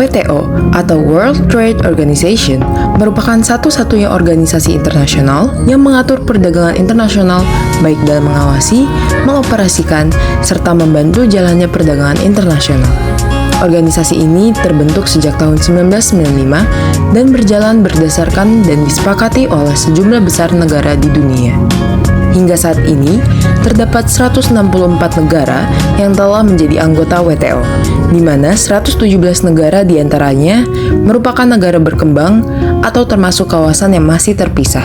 WTO atau World Trade Organization merupakan satu-satunya organisasi internasional yang mengatur perdagangan internasional baik dalam mengawasi, mengoperasikan, serta membantu jalannya perdagangan internasional. Organisasi ini terbentuk sejak tahun 1995 dan berjalan berdasarkan dan disepakati oleh sejumlah besar negara di dunia. Hingga saat ini, terdapat 164 negara yang telah menjadi anggota WTO, di mana 117 negara diantaranya merupakan negara berkembang atau termasuk kawasan yang masih terpisah.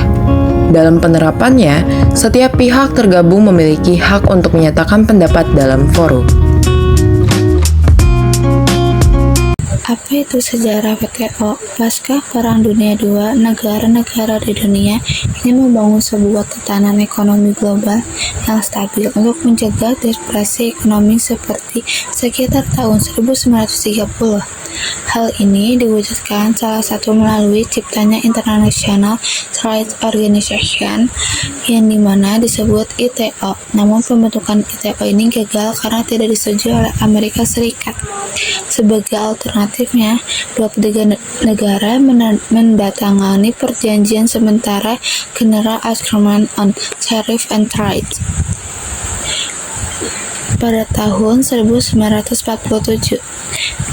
Dalam penerapannya, setiap pihak tergabung memiliki hak untuk menyatakan pendapat dalam forum. Apa itu sejarah WTO? Pasca Perang Dunia II, negara-negara di dunia ingin membangun sebuah tatanan ekonomi global yang stabil untuk mencegah depresi ekonomi seperti sekitar tahun 1930. Hal ini diwujudkan salah satu melalui ciptanya International Trade Organization yang dimana disebut ITO. Namun pembentukan ITO ini gagal karena tidak disetujui oleh Amerika Serikat. Sebagai alternatifnya, 23 negara mendatangani perjanjian sementara General Agreement on Tariff and Trade pada tahun 1947.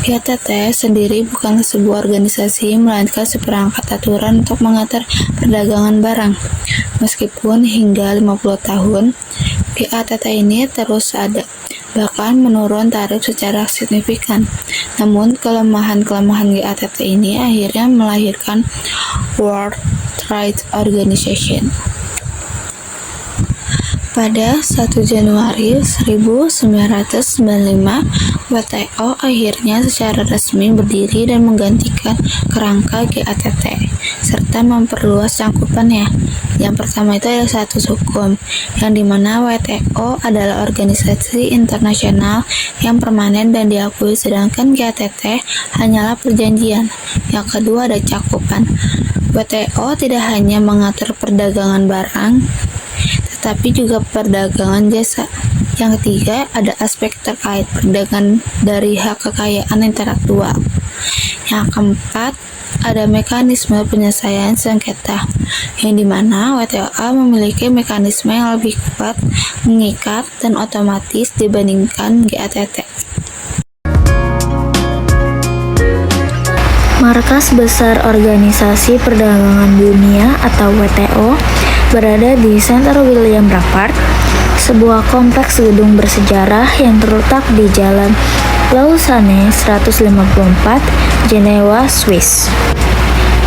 GATT sendiri bukanlah sebuah organisasi, melainkan seperangkat aturan untuk mengatur perdagangan barang. Meskipun hingga 50 tahun, GATT ini terus ada, bahkan menurun tarif secara signifikan. Namun, kelemahan-kelemahan GATT ini akhirnya melahirkan World Trade Organization. Pada 1 Januari 1995, WTO akhirnya secara resmi berdiri dan menggantikan kerangka GATT, serta memperluas cangkupannya. Yang pertama itu adalah status hukum, yang dimana WTO adalah organisasi internasional yang permanen dan diakui, sedangkan GATT hanyalah perjanjian. Yang kedua ada cakupan. WTO tidak hanya mengatur perdagangan barang, tetapi juga perdagangan jasa. Yang ketiga, ada aspek terkait perdagangan dari hak kekayaan intelektual. Yang keempat, ada mekanisme penyelesaian sengketa, yang dimana WTO memiliki mekanisme yang lebih kuat, mengikat, dan otomatis dibandingkan GATT. Markas besar Organisasi Perdagangan Dunia atau WTO berada di Center William Rappard, sebuah kompleks gedung bersejarah yang terletak di Jalan Lausanne 154, Jenewa, Swiss.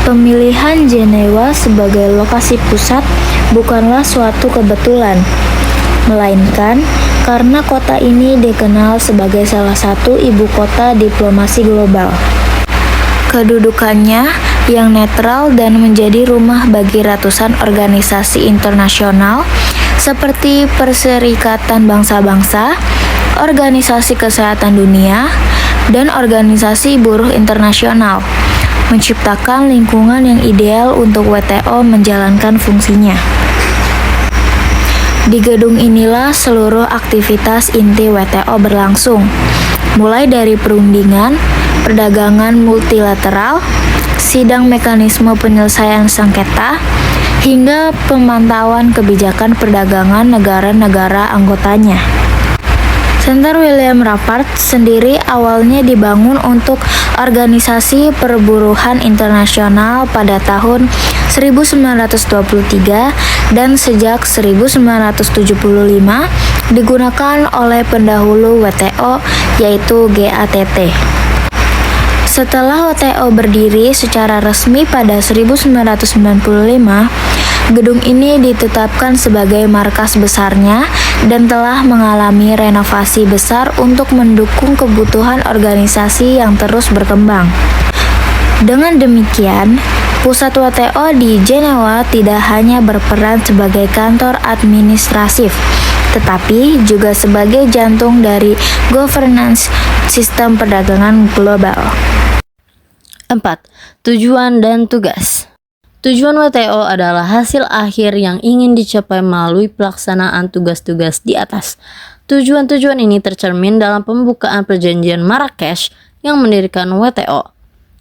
Pemilihan Jenewa sebagai lokasi pusat bukanlah suatu kebetulan, melainkan karena kota ini dikenal sebagai salah satu ibu kota diplomasi global. Kedudukannya yang netral dan menjadi rumah bagi ratusan organisasi internasional seperti Perserikatan Bangsa-Bangsa, Organisasi Kesehatan Dunia, dan Organisasi Buruh Internasional, menciptakan lingkungan yang ideal untuk WTO menjalankan fungsinya. Di gedung inilah seluruh aktivitas inti WTO berlangsung, mulai dari perundingan, perdagangan multilateral, sidang mekanisme penyelesaian sengketa, hingga pemantauan kebijakan perdagangan negara-negara anggotanya. Center William Rappard sendiri awalnya dibangun untuk Organisasi Perburuhan Internasional pada tahun 1923 dan sejak 1975 digunakan oleh pendahulu WTO yaitu GATT. Setelah WTO berdiri secara resmi pada 1995, gedung ini ditetapkan sebagai markas besarnya dan telah mengalami renovasi besar untuk mendukung kebutuhan organisasi yang terus berkembang. Dengan demikian, pusat WTO di Jenewa tidak hanya berperan sebagai kantor administratif, tetapi juga sebagai jantung dari governance sistem perdagangan global. 4. Tujuan dan tugas. Tujuan WTO adalah hasil akhir yang ingin dicapai melalui pelaksanaan tugas-tugas di atas. Tujuan-tujuan ini tercermin dalam pembukaan perjanjian Marrakesh yang mendirikan WTO.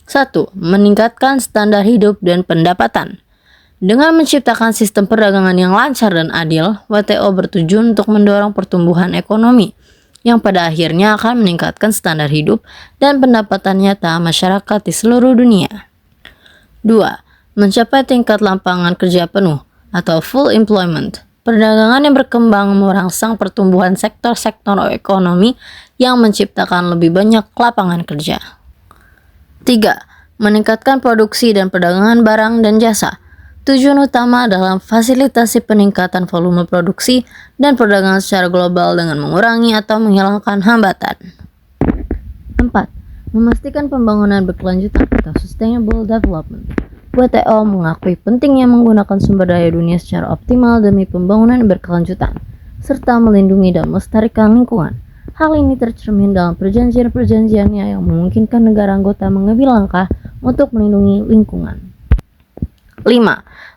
1. Meningkatkan standar hidup dan pendapatan. Dengan menciptakan sistem perdagangan yang lancar dan adil, WTO bertujuan untuk mendorong pertumbuhan ekonomi yang pada akhirnya akan meningkatkan standar hidup dan pendapatan nyata masyarakat di seluruh dunia. 2. Mencapai tingkat lapangan kerja penuh atau full employment. Perdagangan yang berkembang merangsang pertumbuhan sektor-sektor ekonomi yang menciptakan lebih banyak lapangan kerja. 3. Meningkatkan produksi dan perdagangan barang dan jasa. Tujuan utama adalah fasilitasi peningkatan volume produksi dan perdagangan secara global dengan mengurangi atau menghilangkan hambatan. 4. Memastikan pembangunan berkelanjutan atau sustainable development. WTO mengakui pentingnya menggunakan sumber daya dunia secara optimal demi pembangunan berkelanjutan, serta melindungi dan melestarikan lingkungan. Hal ini tercermin dalam perjanjian-perjanjiannya yang memungkinkan negara anggota mengambil langkah untuk melindungi lingkungan. 5.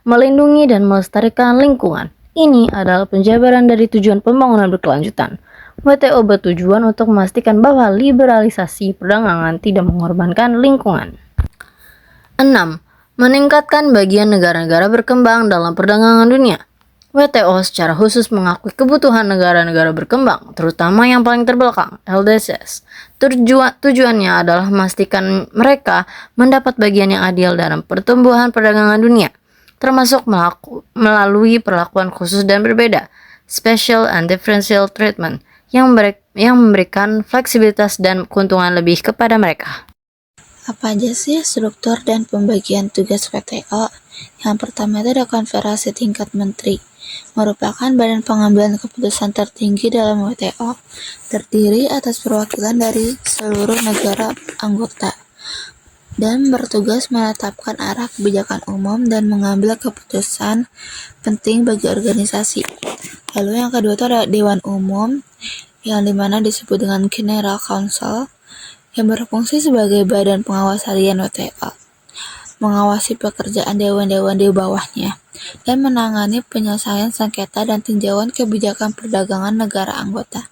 Melindungi dan melestarikan lingkungan. Ini adalah penjabaran dari tujuan pembangunan berkelanjutan. WTO bertujuan untuk memastikan bahwa liberalisasi perdagangan tidak mengorbankan lingkungan. 6. Meningkatkan bagian negara-negara berkembang dalam perdagangan dunia. WTO secara khusus mengakui kebutuhan negara-negara berkembang, terutama yang paling terbelakang, LDCs. Tujuannya adalah memastikan mereka mendapat bagian yang adil dalam pertumbuhan perdagangan dunia, termasuk melalui perlakuan khusus dan berbeda, special and differential treatment, yang memberikan fleksibilitas dan keuntungan lebih kepada mereka. Apa aja sih struktur dan pembagian tugas WTO? Yang pertama itu ada konferensi tingkat menteri, merupakan badan pengambilan keputusan tertinggi dalam WTO, terdiri atas perwakilan dari seluruh negara anggota, dan bertugas menetapkan arah kebijakan umum dan mengambil keputusan penting bagi organisasi. Lalu yang kedua itu ada Dewan Umum, yang dimana disebut dengan General Council, yang berfungsi sebagai badan pengawas harian WTO, mengawasi pekerjaan dewan-dewan di bawahnya, dan menangani penyelesaian sengketa dan tinjauan kebijakan perdagangan negara anggota.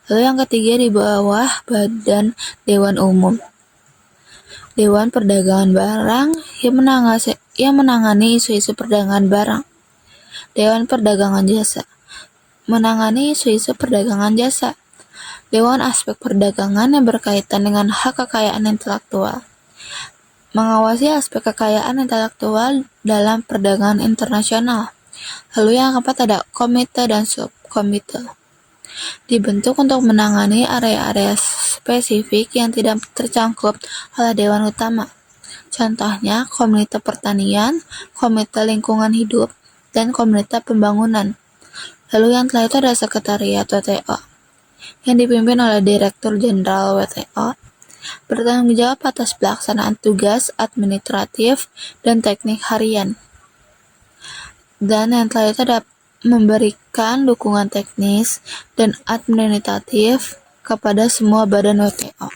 Lalu yang ketiga di bawah badan Dewan Umum, Dewan Perdagangan Barang yang menangani isu-isu perdagangan barang. Dewan Perdagangan Jasa menangani isu-isu perdagangan jasa. Dewan Aspek Perdagangan yang berkaitan dengan hak kekayaan intelektual, mengawasi aspek kekayaan intelektual dalam perdagangan internasional. Lalu yang keempat ada komite dan subkomite, dibentuk untuk menangani area-area spesifik yang tidak tercakup oleh Dewan Utama. Contohnya Komite Pertanian, Komite Lingkungan Hidup, dan Komite Pembangunan. Lalu yang terakhir itu ada Sekretariat WTO, yang dipimpin oleh Direktur Jenderal WTO, bertanggung jawab atas pelaksanaan tugas administratif dan teknik harian. Dan yang terakhir itu ada memberikan dukungan teknis dan administratif kepada semua badan WTO.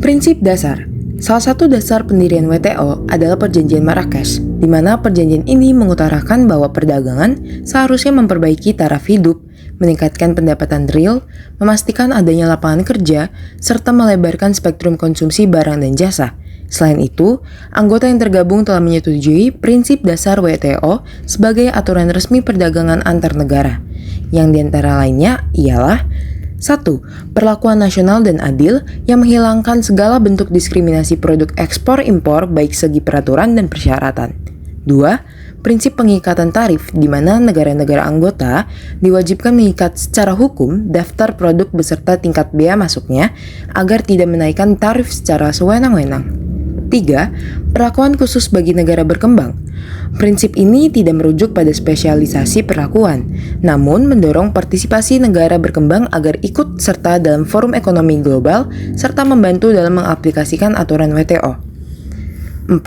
Prinsip dasar. Salah satu dasar pendirian WTO adalah Perjanjian Marrakesh, di mana perjanjian ini mengutarakan bahwa perdagangan seharusnya memperbaiki taraf hidup, meningkatkan pendapatan real, memastikan adanya lapangan kerja, serta melebarkan spektrum konsumsi barang dan jasa. Selain itu, anggota yang tergabung telah menyetujui prinsip dasar WTO sebagai aturan resmi perdagangan antar negara, yang diantara lainnya ialah 1. Perlakuan nasional dan adil yang menghilangkan segala bentuk diskriminasi produk ekspor-impor baik segi peraturan dan persyaratan. 2. Prinsip pengikatan tarif di mana negara-negara anggota diwajibkan mengikat secara hukum daftar produk beserta tingkat bea masuknya agar tidak menaikkan tarif secara sewenang-wenang. 3. Perlakuan khusus bagi negara berkembang. Prinsip ini tidak merujuk pada spesialisasi perlakuan, namun mendorong partisipasi negara berkembang agar ikut serta dalam forum ekonomi global serta membantu dalam mengaplikasikan aturan WTO. 4.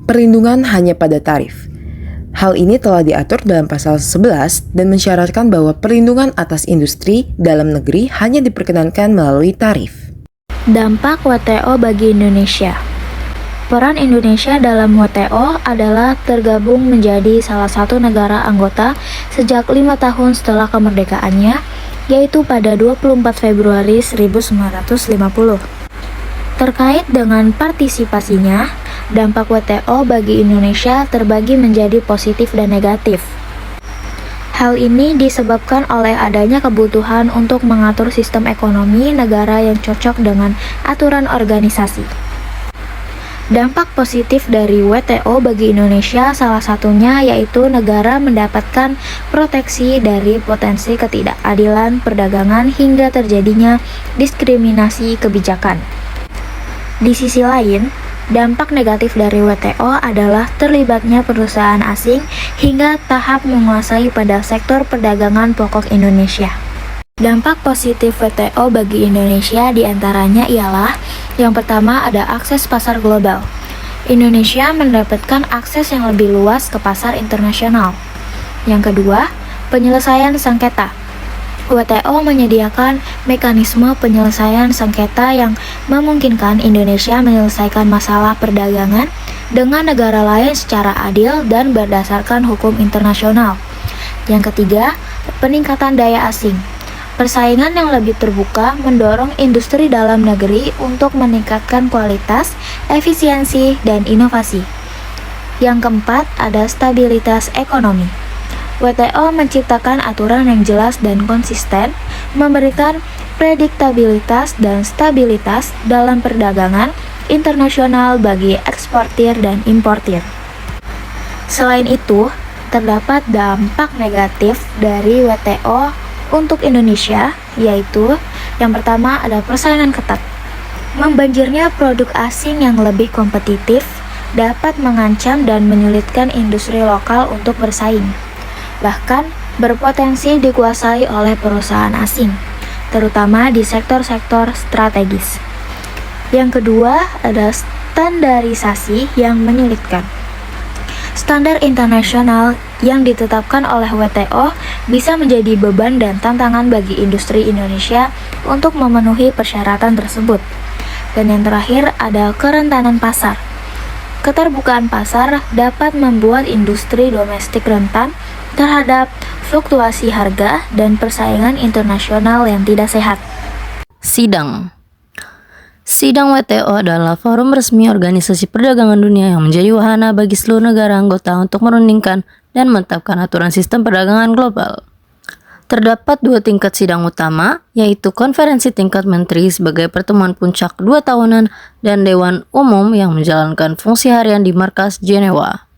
Perlindungan hanya pada tarif. Hal ini telah diatur dalam pasal 11 dan mensyaratkan bahwa perlindungan atas industri dalam negeri hanya diperkenankan melalui tarif. Dampak WTO bagi Indonesia. Peran Indonesia dalam WTO adalah tergabung menjadi salah satu negara anggota sejak 5 tahun setelah kemerdekaannya, yaitu pada 24 Februari 1950. Terkait dengan partisipasinya, dampak WTO bagi Indonesia terbagi menjadi positif dan negatif. Hal ini disebabkan oleh adanya kebutuhan untuk mengatur sistem ekonomi negara yang cocok dengan aturan organisasi. Dampak positif dari WTO bagi Indonesia salah satunya yaitu negara mendapatkan proteksi dari potensi ketidakadilan perdagangan hingga terjadinya diskriminasi kebijakan. Di sisi lain, dampak negatif dari WTO adalah terlibatnya perusahaan asing hingga tahap menguasai pada sektor perdagangan pokok Indonesia. Dampak positif WTO bagi Indonesia diantaranya ialah yang pertama ada akses pasar global. Indonesia mendapatkan akses yang lebih luas ke pasar internasional. Yang kedua, penyelesaian sengketa. WTO menyediakan mekanisme penyelesaian sengketa yang memungkinkan Indonesia menyelesaikan masalah perdagangan dengan negara lain secara adil dan berdasarkan hukum internasional. Yang ketiga, peningkatan daya asing. Persaingan yang lebih terbuka mendorong industri dalam negeri untuk meningkatkan kualitas, efisiensi, dan inovasi. Yang keempat, ada stabilitas ekonomi. WTO menciptakan aturan yang jelas dan konsisten, memberikan prediktabilitas dan stabilitas dalam perdagangan internasional bagi eksportir dan importir. Selain itu, terdapat dampak negatif dari WTO untuk Indonesia, yaitu yang pertama ada persaingan ketat. Membanjirnya produk asing yang lebih kompetitif dapat mengancam dan menyulitkan industri lokal untuk bersaing. Bahkan berpotensi dikuasai oleh perusahaan asing, terutama di sektor-sektor strategis. Yang kedua ada standarisasi yang menyulitkan. Standar internasional yang ditetapkan oleh WTO bisa menjadi beban dan tantangan bagi industri Indonesia untuk memenuhi persyaratan tersebut. Dan yang terakhir ada kerentanan pasar. Keterbukaan pasar dapat membuat industri domestik rentan terhadap fluktuasi harga dan persaingan internasional yang tidak sehat. Sidang WTO adalah forum resmi Organisasi Perdagangan Dunia yang menjadi wahana bagi seluruh negara anggota untuk merundingkan dan menetapkan aturan sistem perdagangan global. Terdapat dua tingkat sidang utama, yaitu konferensi tingkat menteri sebagai pertemuan puncak 2 tahunan dan Dewan Umum yang menjalankan fungsi harian di markas Jenewa.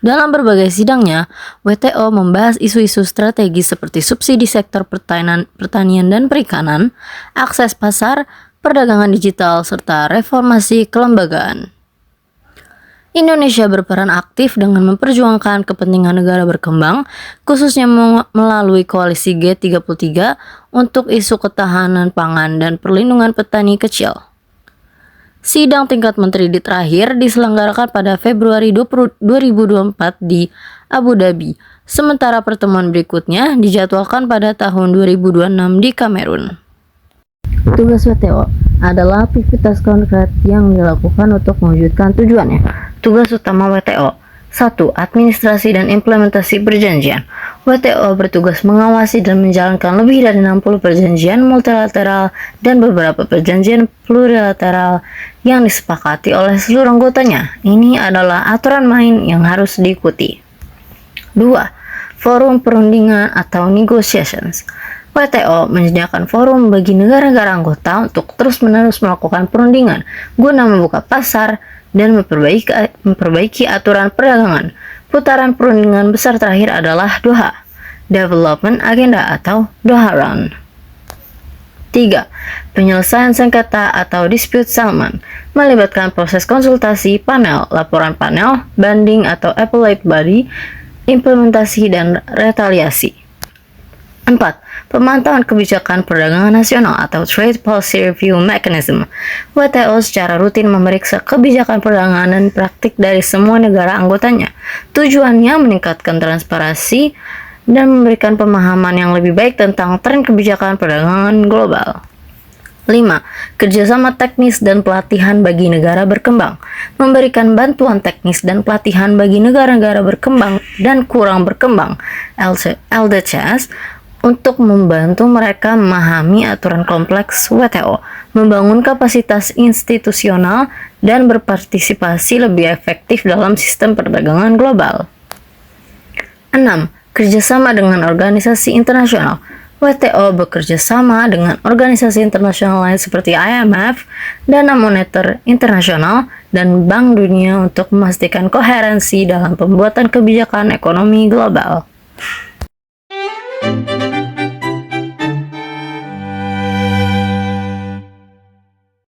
Dalam berbagai sidangnya, WTO membahas isu-isu strategis seperti subsidi sektor pertanian dan perikanan, akses pasar, perdagangan digital, serta reformasi kelembagaan. Indonesia berperan aktif dengan memperjuangkan kepentingan negara berkembang, khususnya melalui koalisi G33 untuk isu ketahanan pangan dan perlindungan petani kecil. Sidang tingkat menteri terakhir diselenggarakan pada Februari 2024 di Abu Dhabi, sementara pertemuan berikutnya dijadwalkan pada tahun 2026 di Kamerun. Tugas WTO adalah aktivitas konkret yang dilakukan untuk mewujudkan tujuannya. Tugas utama WTO: 1. Administrasi dan implementasi perjanjian. WTO bertugas mengawasi dan menjalankan lebih dari 60 perjanjian multilateral dan beberapa perjanjian plurilateral yang disepakati oleh seluruh anggotanya. Ini adalah aturan main yang harus diikuti. 2. Forum perundingan atau negotiations. WTO menyediakan forum bagi negara-negara anggota untuk terus-menerus melakukan perundingan guna membuka pasar dan memperbaiki aturan perdagangan. Putaran perundingan besar terakhir adalah Doha Development Agenda atau Doha Round. 3. Penyelesaian sengketa atau dispute settlement melibatkan proses konsultasi, panel, laporan panel, banding atau appellate body, implementasi dan retaliasi. 4. Pemantauan kebijakan perdagangan nasional atau Trade Policy Review Mechanism. WTO secara rutin memeriksa kebijakan perdagangan dan praktik dari semua negara anggotanya. Tujuannya meningkatkan transparansi dan memberikan pemahaman yang lebih baik tentang tren kebijakan perdagangan global. 5. Kerjasama teknis dan pelatihan bagi negara berkembang. Memberikan bantuan teknis dan pelatihan bagi negara-negara berkembang dan kurang berkembang (LDCs) untuk membantu mereka memahami aturan kompleks WTO, membangun kapasitas institusional, dan berpartisipasi lebih efektif dalam sistem perdagangan global. 6. Kerjasama dengan organisasi internasional. WTO bekerja sama dengan organisasi internasional lain seperti IMF, Dana Moneter Internasional, dan Bank Dunia untuk memastikan koherensi dalam pembuatan kebijakan ekonomi global.